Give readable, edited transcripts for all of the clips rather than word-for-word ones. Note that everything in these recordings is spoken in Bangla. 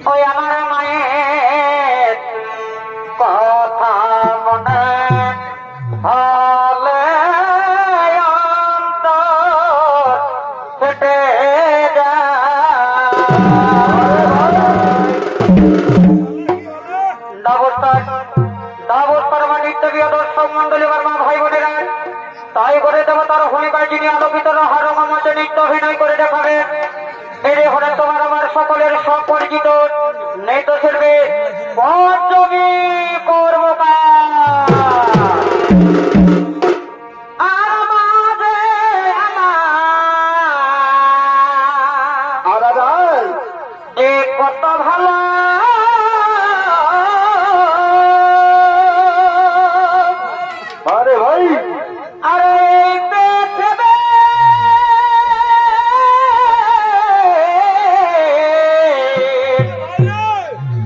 ওই আমার মায়ের কথা মনে হলে অন্তর ফেটে দাবস্তার বা নিত্যবীয় দর্শক মন্ডলী বর্মা ভাই বোনেরা, তাই করে দেবতার ভূমিকায় যিনি আলোকিত রঙমঞ্চে নৃত্য অভিনয় করে দেখাবে এরে হলে তোমার আমার সকলের সুপরিচিত নৃত্য শিল্পী পঞ্চমী কত ভালো আরে ভাই আরে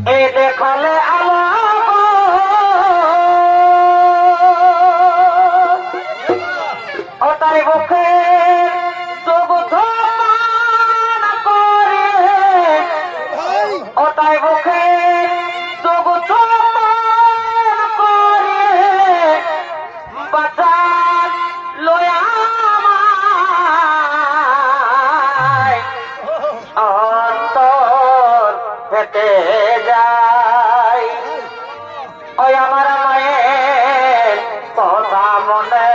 এই দেখালে আলো ও তাই বুকে ও তাই বুকে বাজার লয়া অন্তর ফেটে যায় ওই আমার মায়ের কথা মনে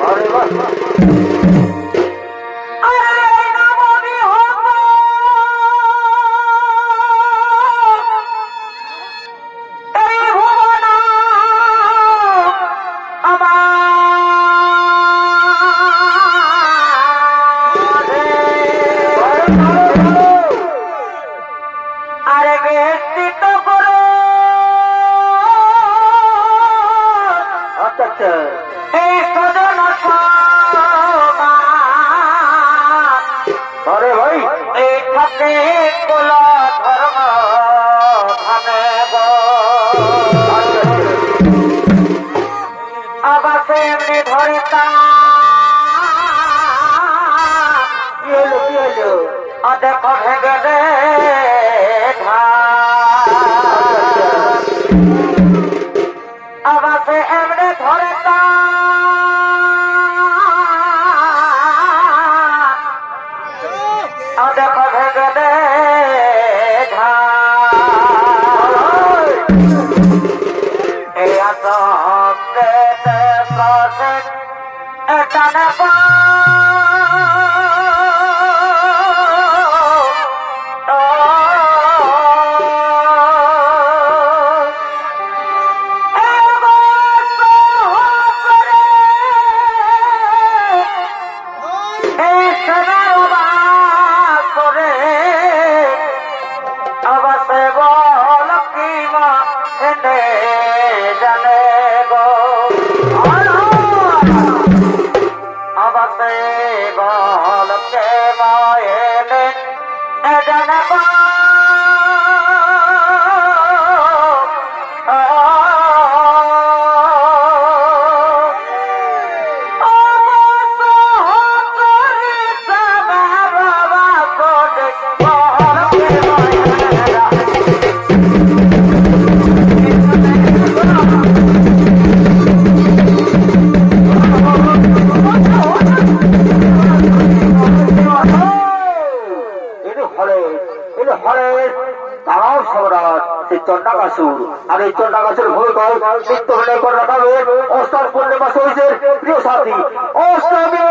আরে বাহ আচ্ছা আচ্ছা আরে ভাই কি হলো কি হলো দেখো ভেবে দে আবার সে এমনি ধরে দেখো ভেবে দে এই আসতে এটা নেব চন্ডাকাসুর আর এই চন্ডাকাসুর ভূমিকায় নৃত্য অভিনয় করে রাখাবে অষ্টাম পূর্ণিমা সহিসের প্রিয় সাথী অষ্টমী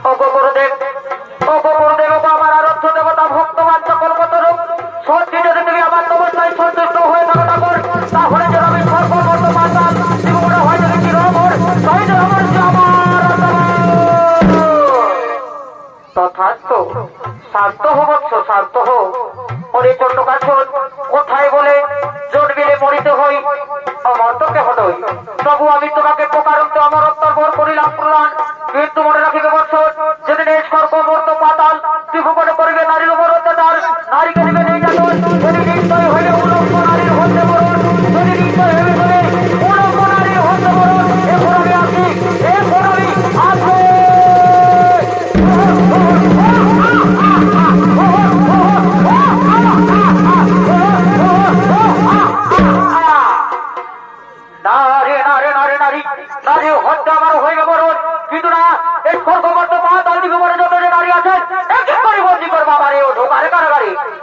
Oh,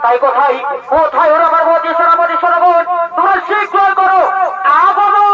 তাই কোথায় কোথায় ওরা আমার বধি সেনাপতি সরবন তোমরা শীঘ্র করো আগমন।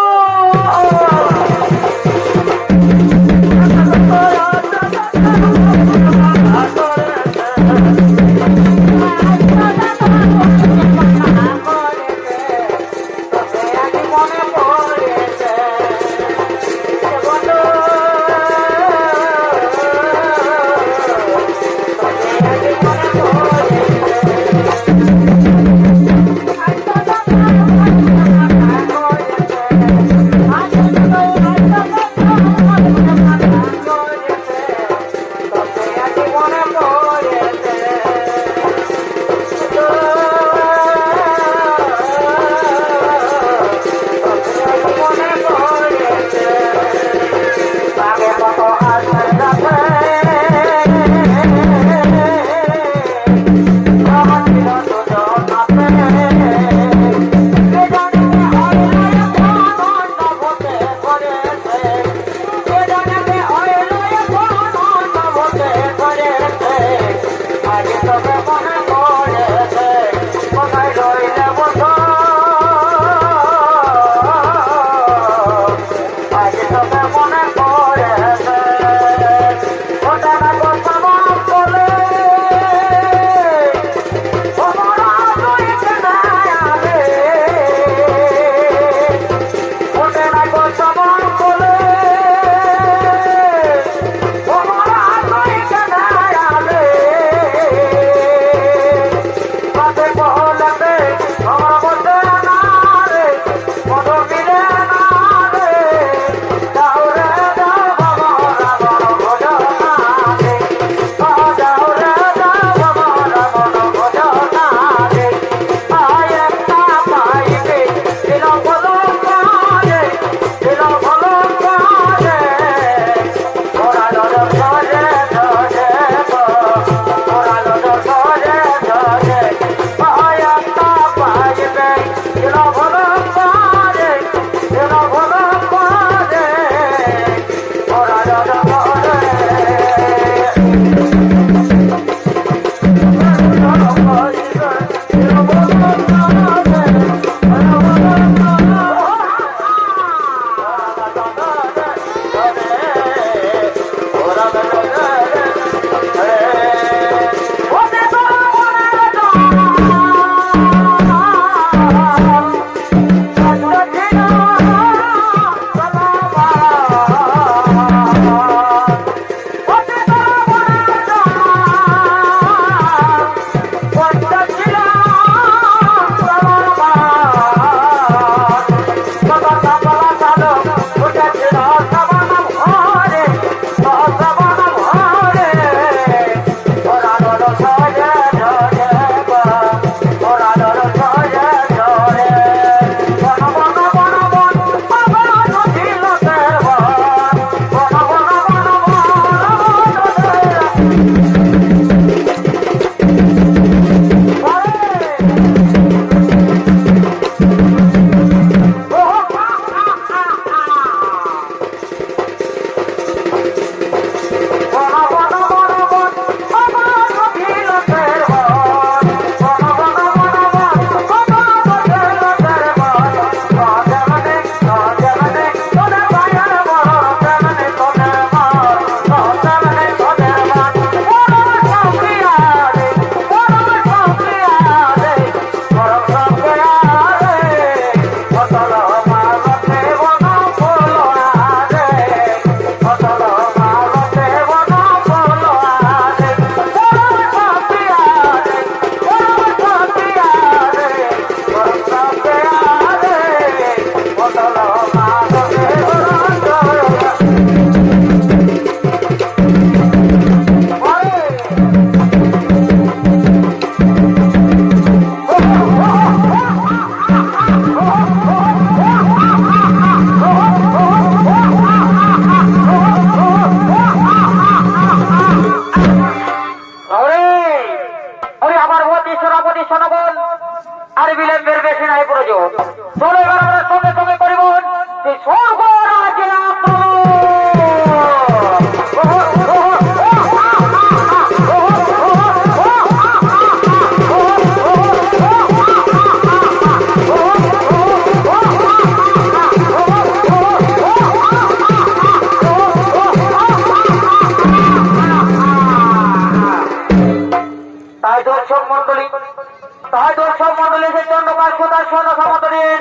তাই দর্শক মন্ডলী সেই চন্দ্রকার সুতার স্বর্ণ সমত নিয়ে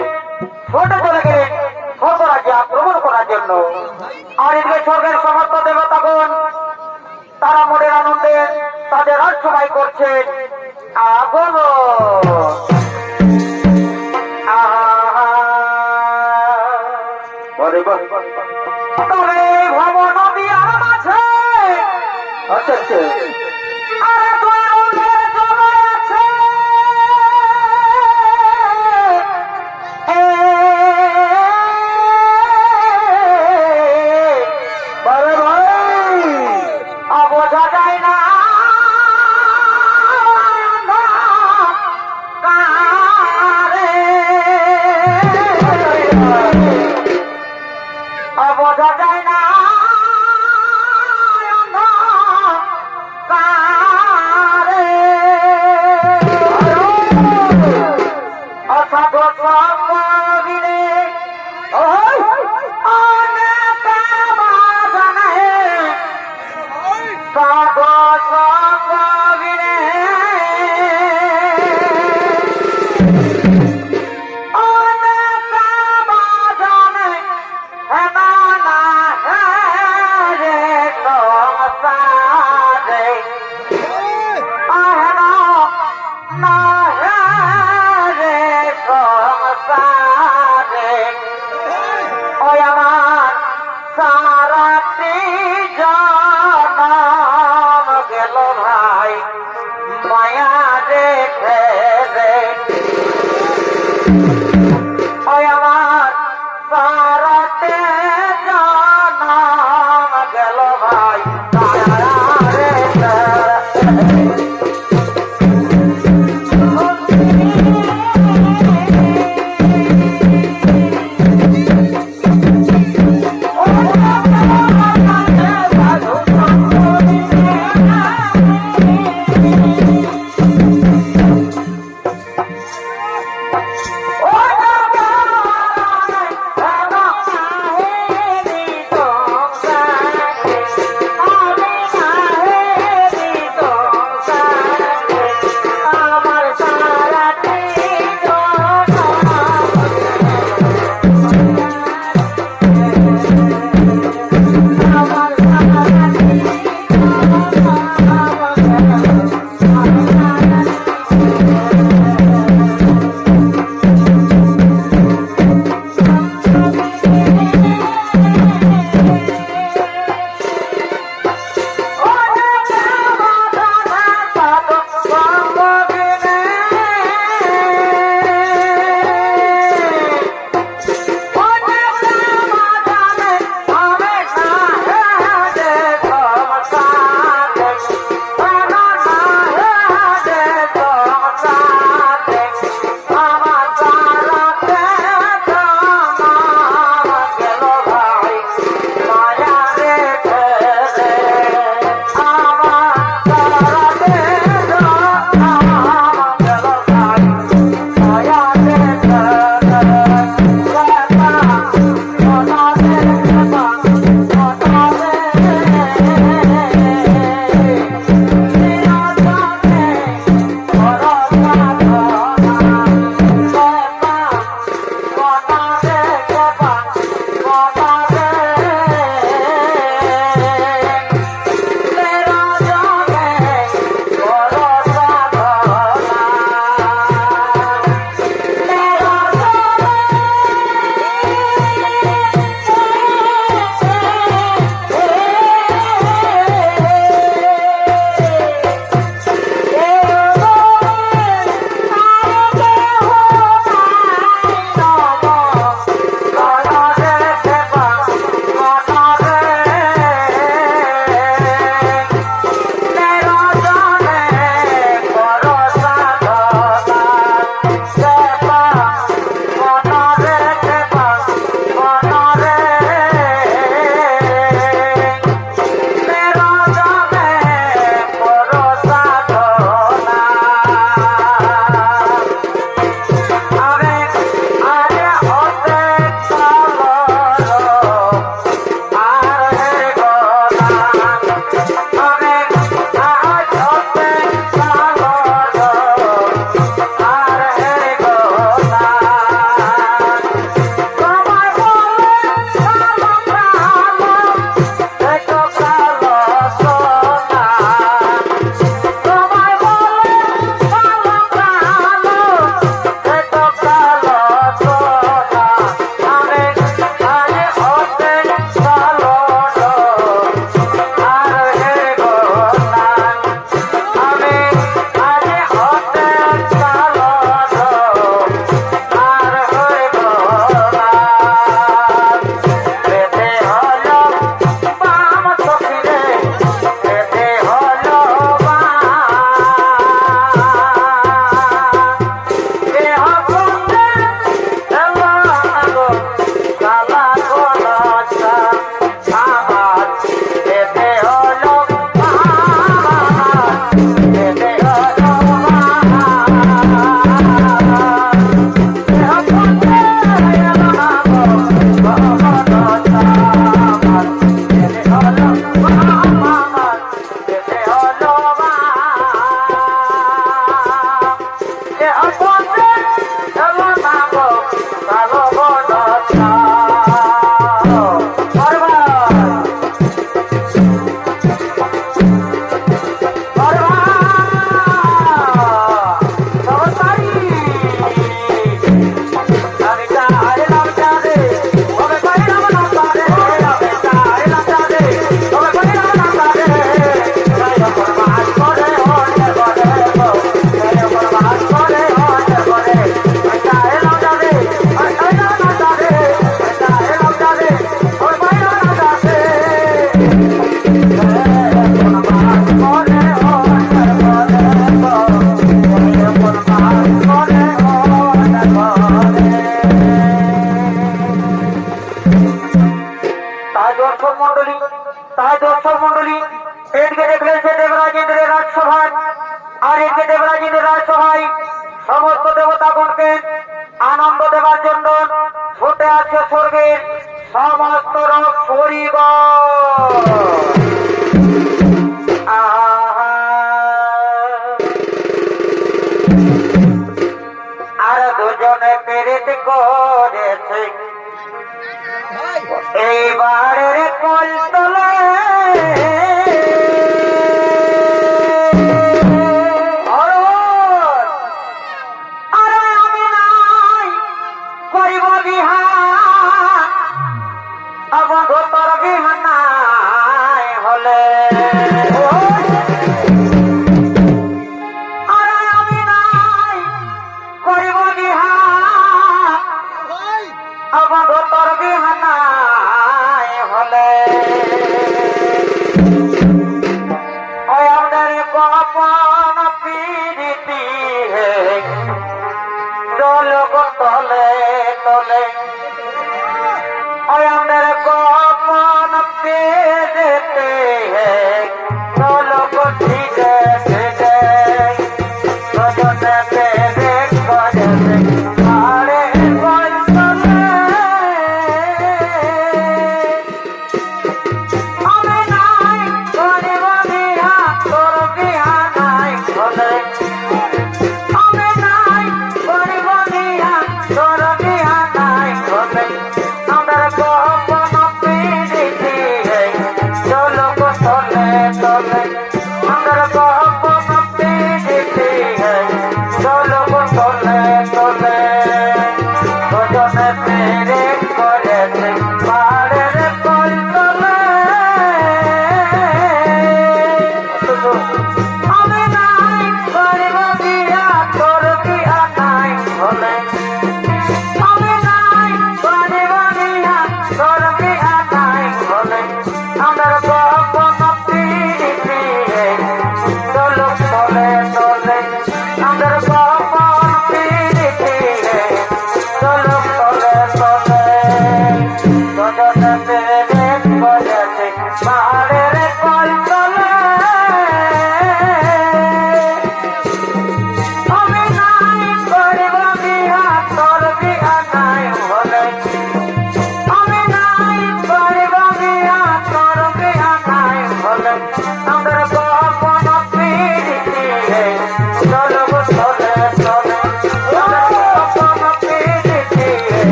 ছোটে চলে গেলেন স্বর্গরাজ্যে আক্রমণ করার জন্য। আর এদিকে স্বর্গের সমস্ত দেবতাগণ তারা মনের আনন্দে তাদের রাজসভাই করছেন আগমন। আরে বাহ, তবে ভবন বিহার মাঝে আচ্ছা আচ্ছা, আরে দুই রঙের জমায় আছে আরে ভাই বোঝা যায় না করবেন সমস্ত রক পরিবার। আর দুজনে পেরেত করেছে এইবারের কল তলে। আরে আমি নাই করিব বিহার, অবধ তোর বিহার নাই হলে। আরে আমি নাই করিব বিহার, অবধ তোর বিহার নাই হলে। আমাদের কপন পিরিতি হে চলো গো তলে তলে। আমাদের কপন পেতে হে চলো গো ঠিকে ঠিকে। সজনে পেরে করে আরে কল তলে। আমি নাই করিব বিহা তোর বিহা নাই হলে। আমি নাই করিব বিহা তোর বিহা নাই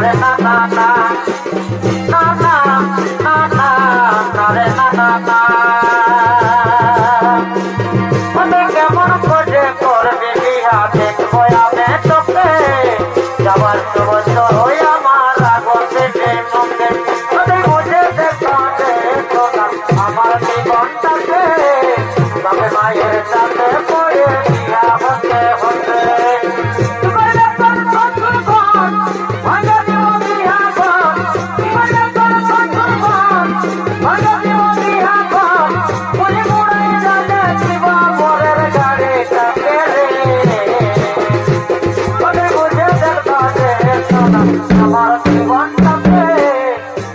রে না না না না না না না না রে না না না কেমন করে করবি বিয়া দেখবো আমি তোকে যাবার সমস্ত হই আমার আগর থেকে মুখে বুঝে দেখে আমার জীবনটাকে তবে মায়ের সাথে পড়ে বিয়া হতে হতে আমার জীবনটাকে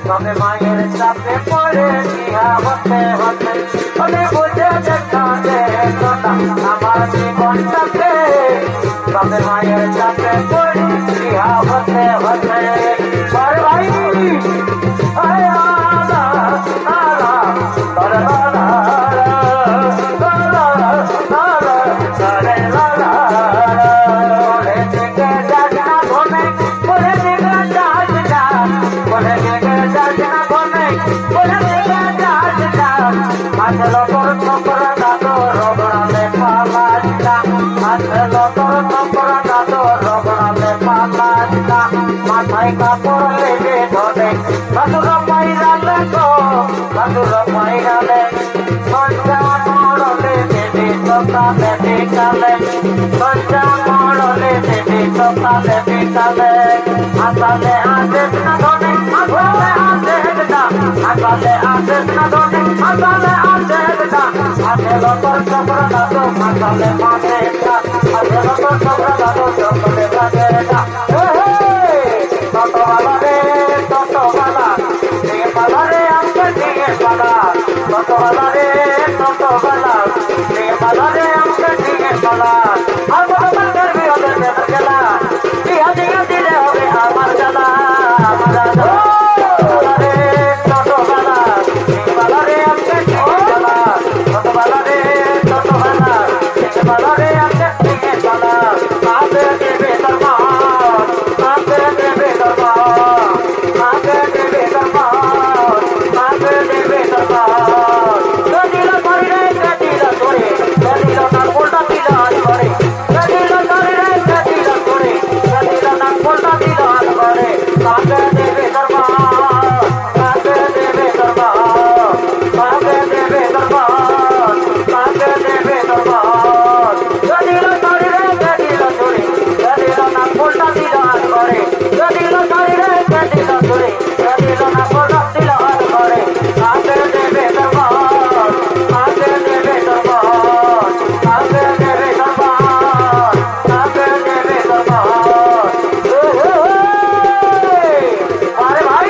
তবে মায়ের সাথে পড়ে বিয়া হতে হতে বুঝে দেখাতে আমার জীবনটাকে তবে মায়ের সাথে পড়ে বিয়া হতে হতে ভাই মাথায় কাপড় লেগে ধরে বাদুর পাইরালে গো বাদুর পাইরালে সঞ্জা মরলে দেবী সকালে বিকালে সঞ্জা মরলে দেবী সকালে বিকালে আকালে আদেশ না ধনে আকালে আদেশ না আকালে আদেশ না ধনে আকালে আদেশ না আসেলো তোর চক্র দাদু আকালে মাঠে না আসেলো তোর চক্র দাদু চক্রে লাগে না ততবালারে ততবালা নিয়ে পালারে আমাকে নিয়ে পালা ততবালারে ততবালা নিয়ে পালারে আমাকে নিয়ে পালা আর ভগবান করবি ওদের দেব গেলা বিয়া দিয়ে দিলে হবে আমার জ্বালা আমার ততবালারে ততবালা নিয়ে পালারে আমাকে নিয়ে পালা ততবালারে ততবালা নিয়ে পালারে আমাকে নিয়ে পালা আবে দেবে দরবার আবে দেবে দরবার আবে দেবে দরবার আবে দেবে দরবার গদিল ধরে রে গদিল ধরে গদিল নাক পোলটা দিলাল করে গদিল ধরে রে গদিল ধরে গদিল নাক পোলটা দিলাল করে আবে দেবে দরবার আবে দেবে দরবার আবে দেবে দরবার আবে দেবে দরবার গদিল ধরে রে গদিল ধরে গদিল নাক পোলটা দিলাল করে গদিল ধরে রে গদিল ধরে গদিল নাক পোলটা দিলাল করে আবে দেবে দরবার আবে দেবে দরবার আবে দেবে দরবার আবে দেবে দরবার আরে ভাই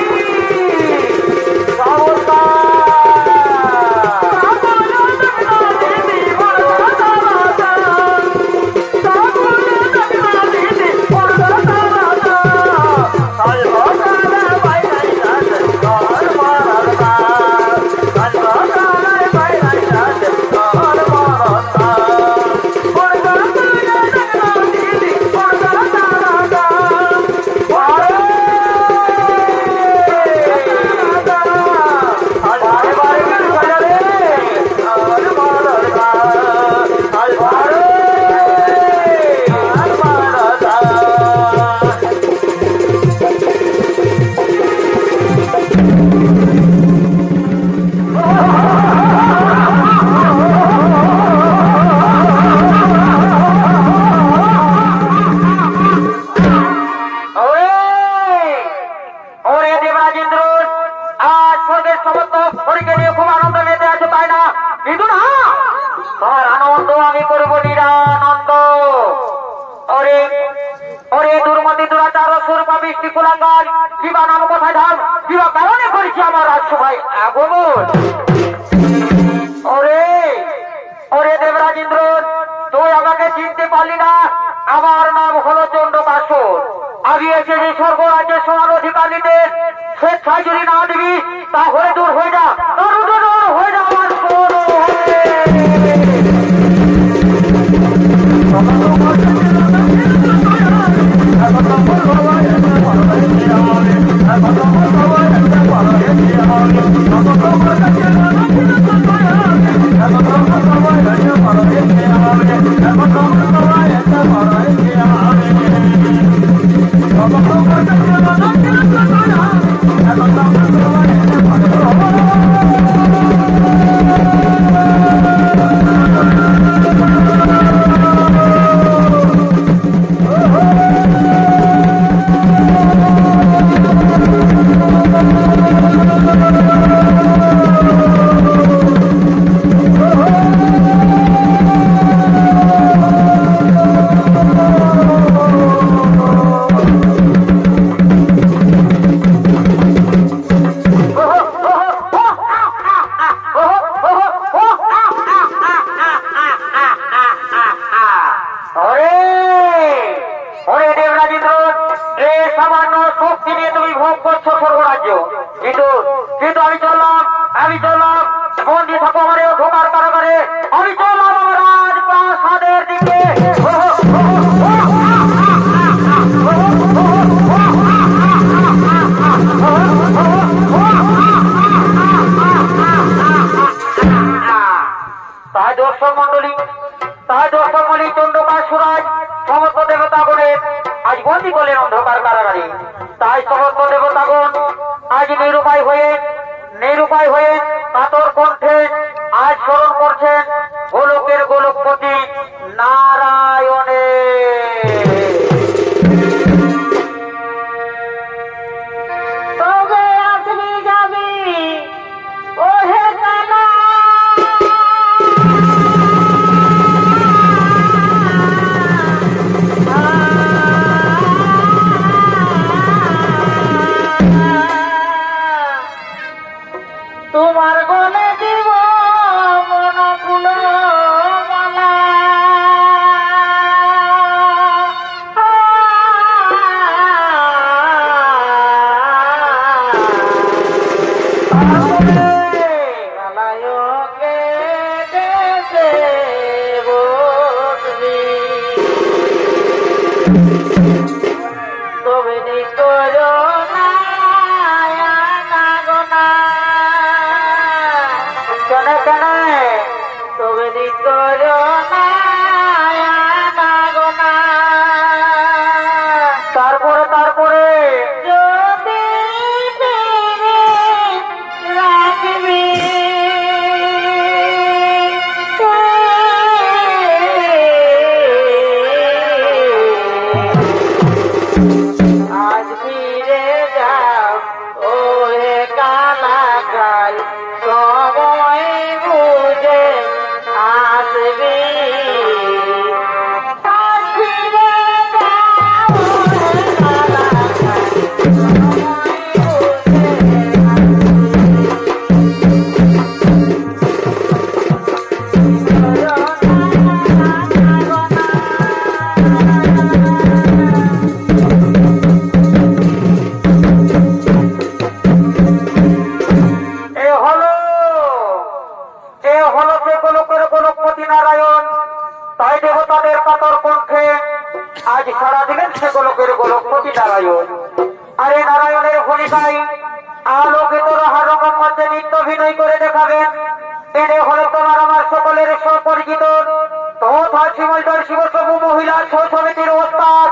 আমার নাম হলো চন্দ্রকাসুর। আমি এসেছি স্বর্গরাজ্যের সমান অধিকারীদের স্বেচ্ছায় যদি না দিবি তাহলে দূর হয়ে যা, দূর হয়ে যা আমার সোনো। সামান্য শক্তি নিয়ে তুমি ভোগ করছো স্বর্গরাজ্য, কিন্তু কিন্তু আমি চললাম বন্দি থাকো আমার এই অন্ধকার কারাগারে, আমি চললাম আমার রাজপ্রাসাদের দিকে। তাই দর্শক মন্ডলী চন্দ্রকার সুরাজ সমস্ত দেবতাগণের আজ বন্দী করলেন অন্ধকার কারাগারে। তাই সমস্ত দেবতাগণ আজ নিরুপায় হয়ে কাতর কণ্ঠে আজ স্মরণ করছেন গোলকের গোলকপতি নারায়ণের। তবে আসবি যাবি ওহে কানা, তোমার গলে দিব মন ফুল মালা, নারায়ণকে দেশে বসবি, তবে নিকর তবে নিকর তারপরে যদি রাখবি আজ ফিরে যাও ওহে কালাকাল, সময় বুঝে আসবি। আজ ফিরে যাও ওহে কালাকাল, সময় বুঝে নারায়ণ। তাই দেবতাদের কাতর কণ্ঠে আজ সারা দিলেন সে গোলকের গোলকপতি নারায়ণ। আর এই নারায়ণের ভূমিকায় আলোকিত রঙ্গন মধ্যে নৃত্য অভিনয় করে দেখাবেন। এনে হলো তোমার আমার সকলের সুপরিচিত তথা শিবদর শিবসভু মহিলা ছৌ সমিতির ওস্তাদ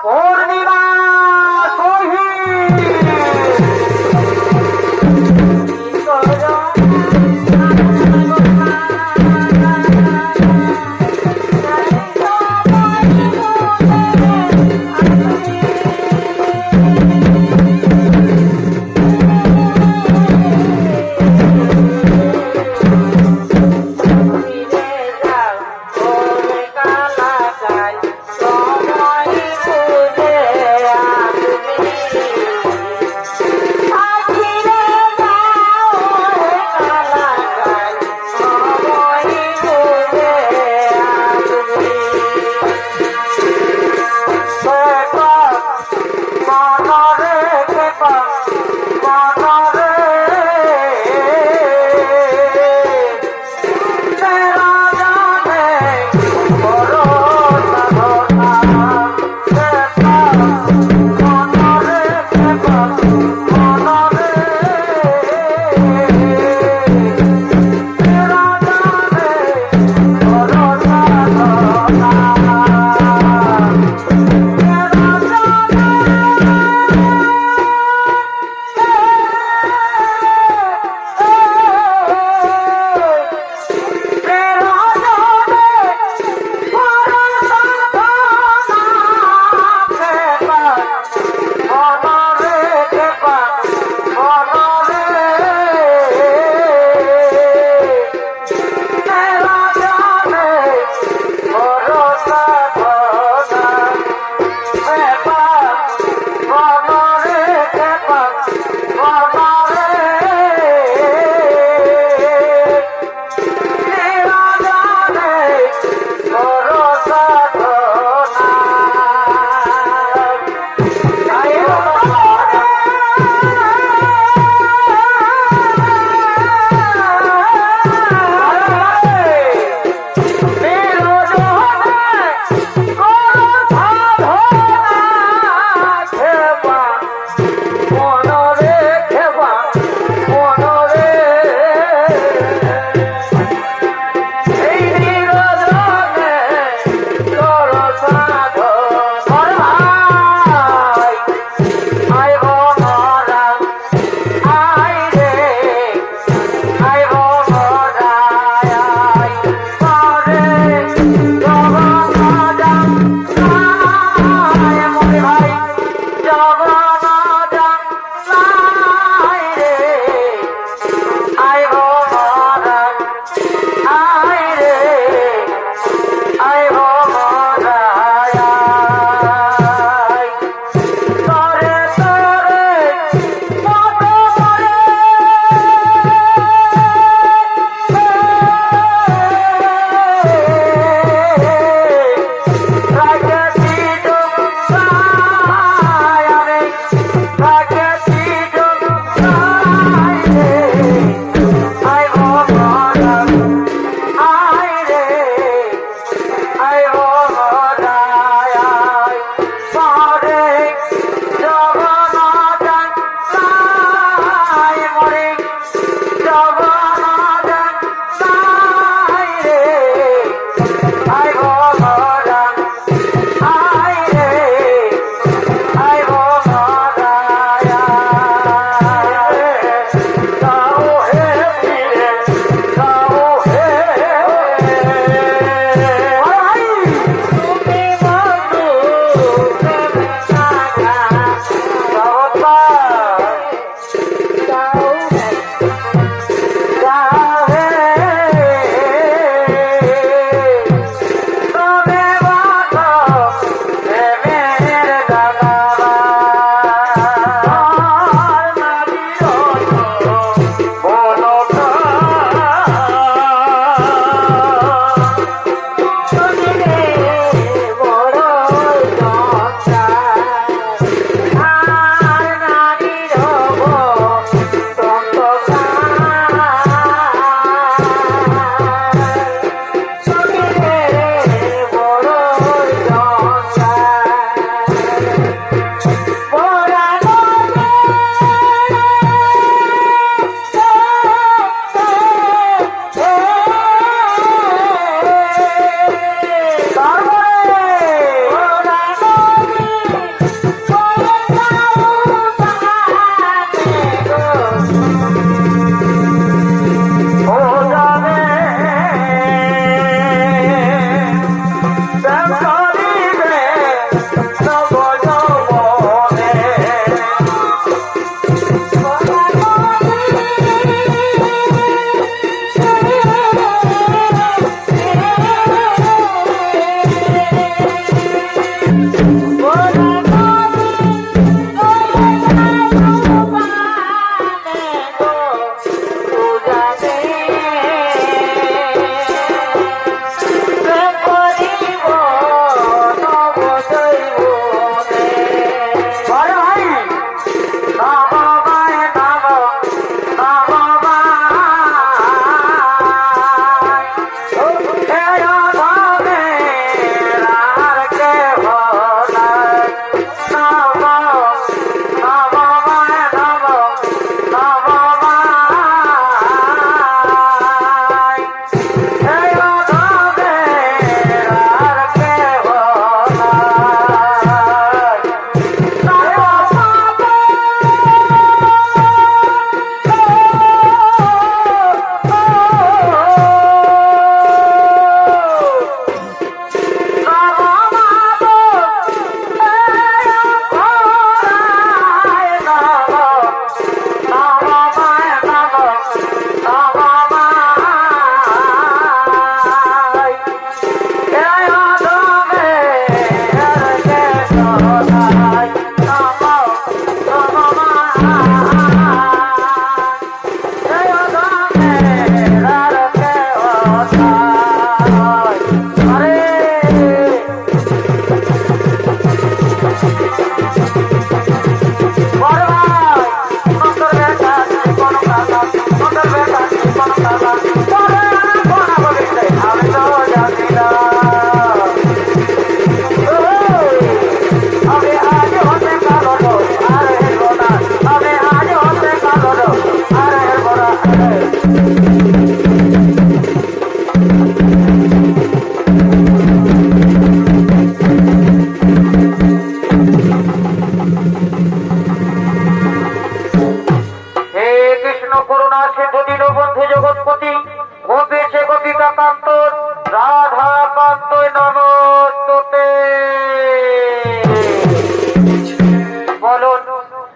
পূর্ণিমা শহীদ।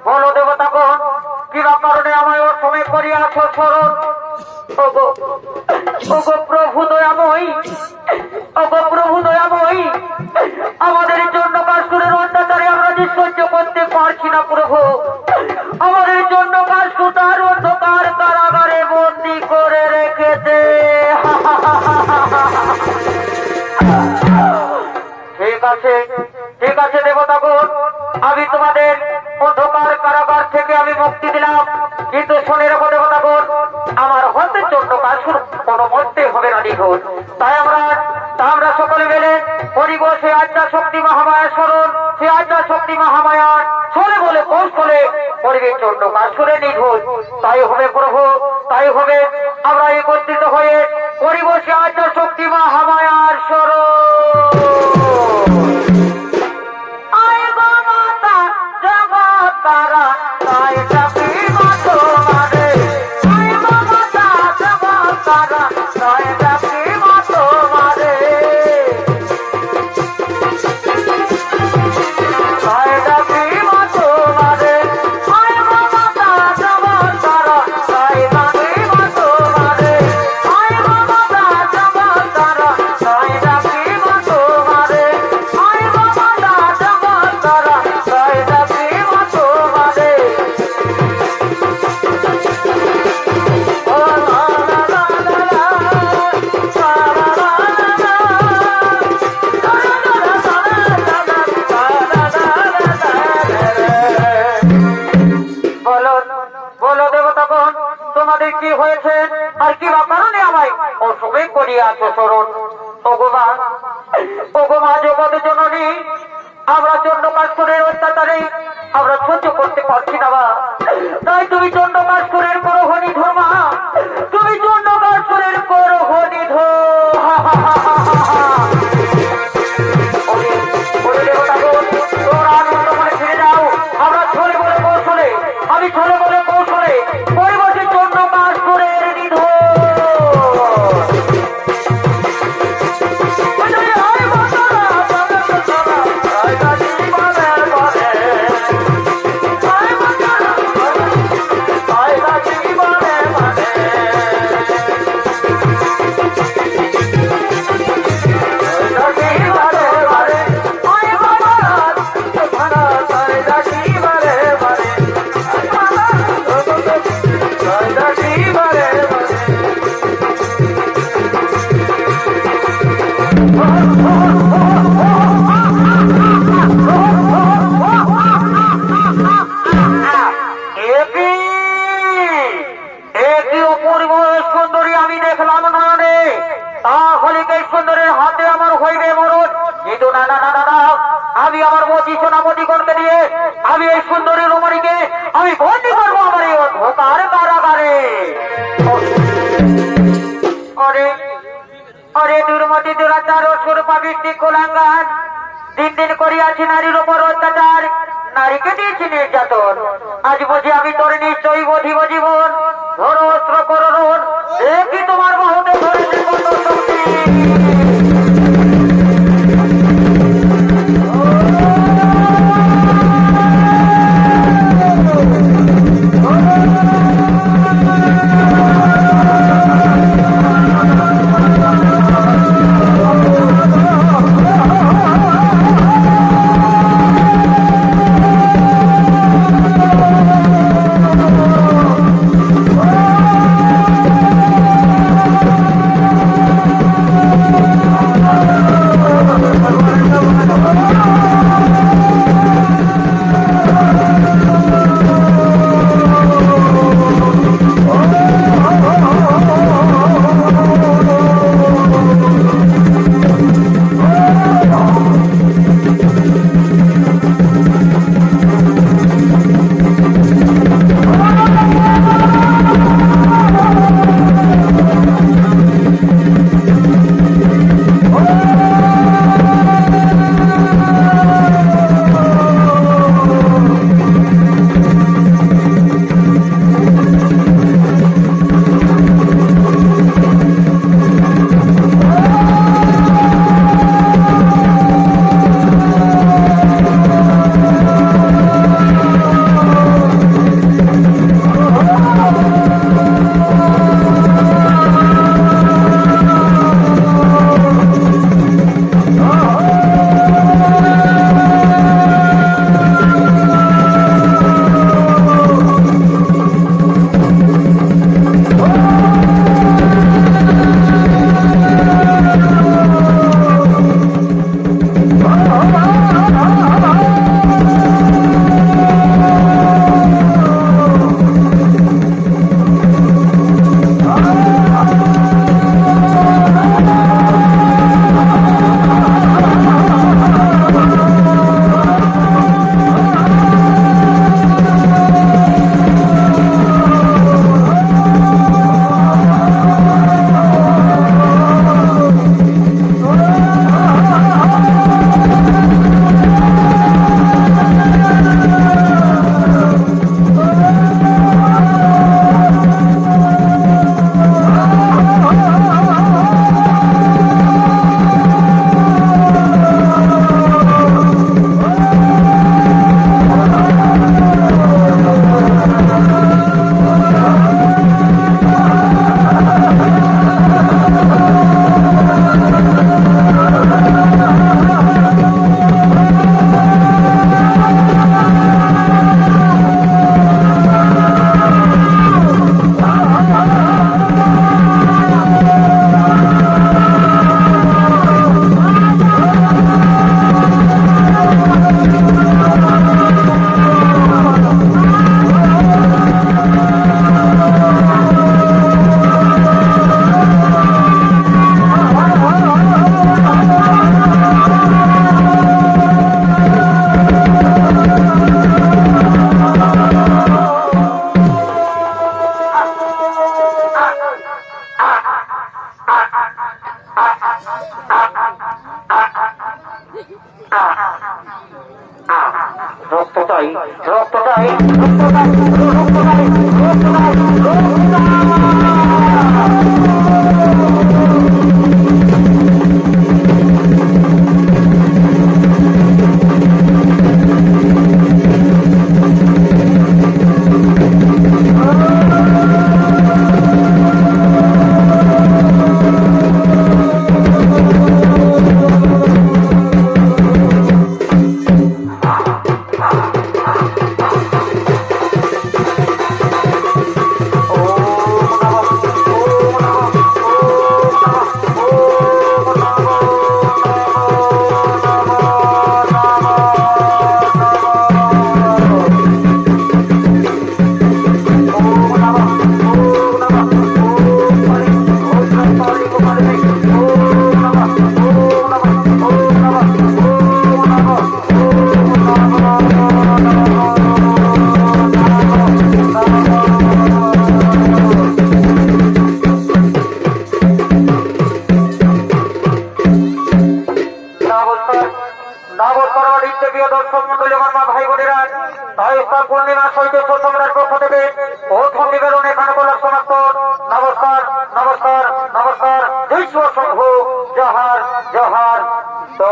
বলো দেবতাগণ, কিবা কারণে আমায় অসময় করিয়াছ স্মরণ? ওগো ওগো প্রভু দয়াময়ী, ওগো প্রভু দয়াময়ী, আমাদের জন্য কাশুরের অত্যাচারে আমরা যে সহ্য করতে পারছি না প্রভু। আমাদের জন্য কাশু তার অন্ধকার কারাগারে বন্দি করে রেখেছে। ঠিক আছে, ঠিক আছে দেবতাগণ, আমি তোমাদের অন্ধকার কারাগার থেকে আমি মুক্তি দিলাম, কিন্তু শুনে রেখো দেবতাগণ, আমার হন্তের জন্য কাশুর কোনো মরতে হবে না নিখোঁজ। তাই আমরা সকলে মিলে করিব সে আদ্যা শক্তি মহামায়া স্মরণ, সে আদ্যা শক্তি মহামায়ার চলে বলে কৌশলে পরিবেশ জন্য কাশুরে নিখোঁজ। তাই হবে প্রভু, তাই হবে। আমরা একত্রিত হয়ে করিব সে আদ্যা শক্তি মহামায়ার স্মরণ। তারা তাই ডাকি মা তোমারে, আয় বাবা তারা তাই ডাকি মা তোমারে, তাই ডাকি মা তোমারে, আয় বাবা তারা তাই ডাকি মা তোমারে, আয় বাবা তারা তাই ডাকি মা তোমারে, আয় বাবা তারা তাই ডাকি মা তোমারে। বলো দেবতাগণ, তোমাদের কি হয়েছে আর কি বা কারণে আমায় অসময় করিয়াছ স্মরণ? ওগোমা, ওগোমা জগৎ জননী, আমরা চন্ডকাসুরের অত্যাচারে আমরা সহ্য করতে পারছি না মা। তাই তুমি চন্ডকাসুরের করহ নিধন মা, তুমি চন্ডকাসুরের করহ নিধন। দেবতাগণ, তোমরা আনন্দ মনে ফিরে যাও, আমরা ছলে বলে কৌশলে, আমি ছলে বলে কৌশলে পরিবর্তে চন্ডকাসুরের নিধন। আমি আমার মতি সোনামতিগণকে দিয়ে আমি এই সুন্দরী রমণীকে আমি বন্দি করবো আমার এই অন্ধকার কারাগারে। অরে অরে দুর্মতি দুরাচার ও স্বরূপা বৃষ্টি কোলাঙ্গান, দিন দিন করিয়াছি নারীর উপর অত্যাচার, নারীকে দিয়েছি নির্যাতন। আজ বুঝি আমি তোর নিশ্চয়ই বধিব জীবন, ধর অস্ত্র করণ দেখি তোমার বাহুতে ধরেছে কত শক্তি। দর্শক মন্ডলী আমার মা ভাই বোনেরা, তাই পূর্ণিমা সহিত সম্রাট পক্ষ থেকে প্রথম নিবেদন এখানে বলার সমাপ্ত। নমস্কার, নমস্কার, নমস্কার। জয় শিব শম্ভু। জহার, জহার। তো